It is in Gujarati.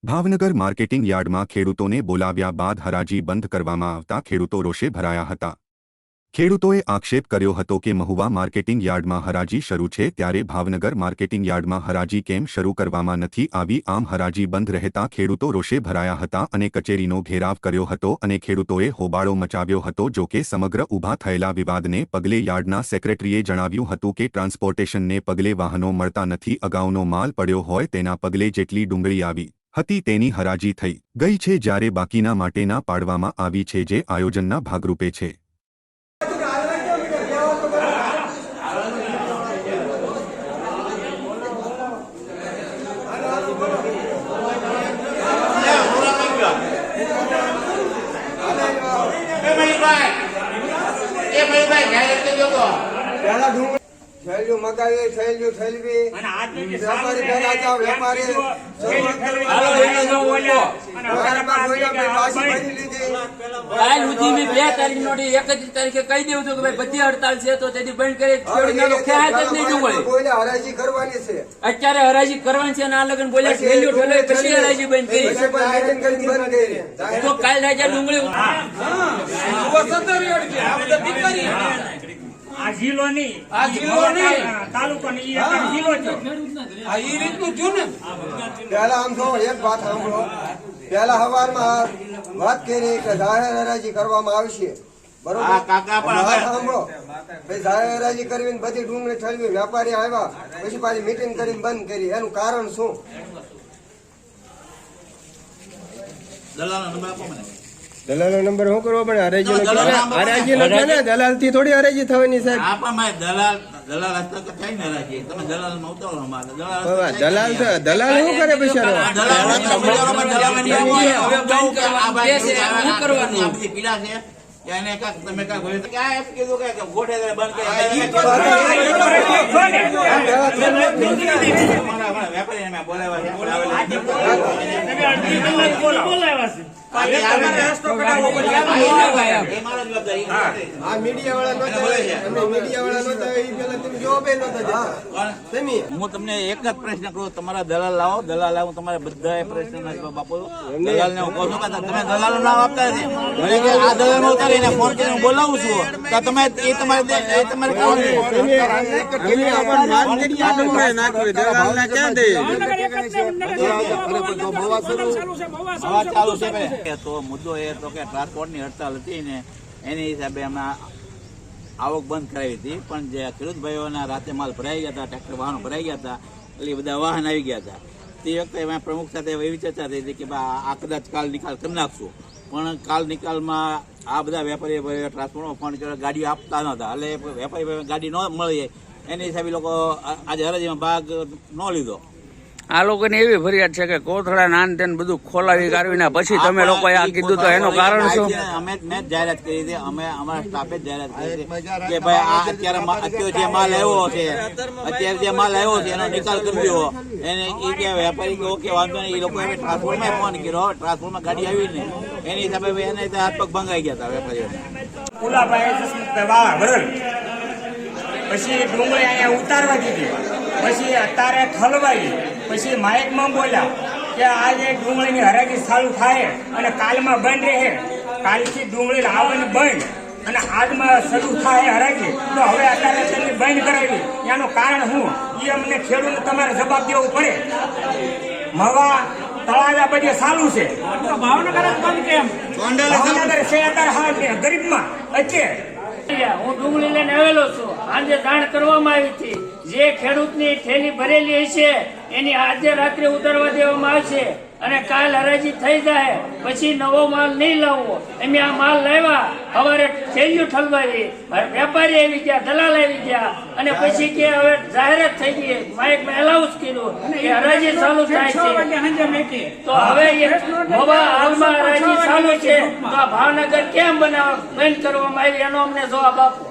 ભાવનગર માર્કેટિંગ યાર્ડમાં ખેડૂતોને બોલાવ્યા બાદ હરાજી બંધ કરવામાં આવતા ખેડૂતો રોષે ભરાયા હતા। ખેડૂતોએ આક્ષેપ કર્યો હતો કે મહુવા માર્કેટિંગ યાર્ડમાં હરાજી શરૂ છે ત્યારે ભાવનગર માર્કેટિંગ યાર્ડમાં હરાજી કેમ શરૂ કરવામાં નથી આવી। આમ હરાજી બંધ રહેતા ખેડૂતો રોષે ભરાયા હતા અને કચેરીનો ઘેરાવ કર્યો હતો અને ખેડૂતોએ હોબાળો મચાવ્યો હતો। જો કે સમગ્ર ઊભા થયેલા વિવાદને પગલે યાર્ડના સેક્રેટરીએ જણાવ્યું હતું કે ટ્રાન્સપોર્ટેશનને પગલે વાહનો મળતા નથી, અગાઉનો માલ પડ્યો હોય તેના પગલે જેટલી ડુંગળી આવી હતી તેની હરાજી થઈ ગઈ છે, જ્યારે બાકીના માટે ના પાડવામાં આવી છે, જે આયોજનના ભાગરૂપે છે। થેલીઓ મગાવી થેલીઓ થેલવી વેપારી ભેગા જાવ વેપારી કાલ સુધી મેં 2 તારીખ નોડી 31 તારીખે કહી દેવું છું કે ભાઈ બધી હડતાલ છે તો તેથી બંધ કરી ખેડૂતોનો ખ્યાલ જ નહીં ડુંગળી બોલ્યા હરાજી કરવાની છે, અત્યારે હરાજી કરવાની છે અને આ લગન બોલ્યા થેલીઓ ઠેલો પછી હરાજી બંધ કરી તો કાલ રાજા ડુંગળી આ જિલ્લો નહીં તાલુકો નહીં જિલ્લો છે આ ઈ રીતનું જો ને। પેલા આમ તો એક વાત સાંભળો, પેલા સવારમાં વાત કરી કે જાહેર હરાજી કરવામાં આવશે, બરોબર? સાંભળો ભાઈ, જાહેર હરાજી કરવી બધી ડુંગળી ઠલવી, વેપારી આવ્યા પછી પાછી મીટિંગ કરીને બંધ કરી, એનું કારણ શું? દલાલનો નંબર શું કરવો પડે? હરાજી દલાલ થી થોડી હરાજી થવાની સાહેબ। દલાલ શું કરે બિચારો? હું તમને એક જ પ્રશ્ન કરું, તમારા દલાલ લાવો, દલાલ આવું તમારે બધા પ્રશ્ન બાપુ દલાલ ને હું કહું છું કે તમે દલાલ નું નામ આપતા નથી, આ દલાલ નો ઉતારીને ફોન કરીને બોલાવું છું તો તમે એ તમારે ચાલુ છે। તો મુદ્દો એ હતો કે ટ્રાન્સપોર્ટ ની હડતાલ હતી ને એની હિસાબે અમે આવક બંધ કરાવી હતી, પણ જે ખેડૂત ભાઈઓના રાતે માલ ભરાઈ ગયા હતા, ટ્રેક્ટર વાહનો ભરાઈ ગયા હતા, એટલે બધા વાહન આવી ગયા હતા। તે વખતે અમે પ્રમુખ સાથે એવી ચર્ચા થઈ હતી કે આ કદાચ કાલ નિકાલ કરી નાખશું, પણ કાલ નિકાલમાં આ બધા વેપારી ભાઈઓ ટ્રાન્સપોર્ટમાં ફોન કર્યો, ગાડીઓ આપતા નહોતા, એટલે વેપારી ભાઈ ગાડી ન મળી એની હિસાબે લોકો આજે હરાજીમાં ભાગ ન લીધો। આ લોકોની એવી ફરિયાદ છે કે કોથળા નાન તેન બધું ખોલાવી કાઢવીને પછી તમે લોકોએ આ કીધું, તો એનું કારણ શું? મેં જાહેરાત કરી હતી, અમે અમારા સ્ટાફે જાહેરાત કરી હતી કે ભાઈ આ અત્યારે જે માલ આવ્યો છે, અત્યારે જે માલ આવ્યો છે એનો નિકાલ કરી દો। એને એ કે વેપારી કહો કે વાંધો નહીં, એ લોકો ટ્રાન્સપોર્ટમાં ફોન કર્યો, ટ્રાન્સપોર્ટમાં ગાડી આવી ને એની હિસાબે એને હાથ પગ ભંગાઈ ગયા હતા વેપારીઓ। પછી ડુંગળી અહીંયા ઉતારવા દીધી, પછી અત્યારે ઠલવાઈ, પછી માઇકમાં બોલ્યા કે આજે ડુંગળીની હરાજી ચાલુ થાય અને કાલમાં બંધ રહે, કાલથી ડુંગળી લાવવાની બંધ અને આજમાં શરૂ થાય હરાજી, તો હવે અત્યારે તેને બંધ કરાવી, એનું કારણ શું એ અમને ખેડૂતને તમારે જવાબ દેવું પડે। મહુવા તળાજા બધે ચાલુ છે, ભાવનગર બંધ કેમ? ભાવનગર છે અત્યારે ગરીબમાં અત્યારે હું ડુંગળી લઈને આવેલો છું, આજે જાણ કરવામાં આવી હતી, જે ખેડૂતની થેલી ભરેલી હશે એની આજે રાત્રે ઉતારવા દેવામાં આવશે અને કાલ હરાજી થઈ જાય પછી નવો માલ નહીં લાવવો। અમે આ માલ લાવ્યા, સવારે થેલીઓ ઠલવાવી, વેપારી આવી ગયા, દલાલ આવી ગયા અને પછી કે હવે જાહેરાત થઈ ગઈ, માઇકમાં એલાઉન્સ કર્યું કે હરાજી ચાલુ થાય છે, તો હવે મહુવા હાલમાં હરાજી ચાલુ છે, તો આ ભાવનગર કેમ બંધ કરવામાં આવી એનો અમને જવાબ આપો।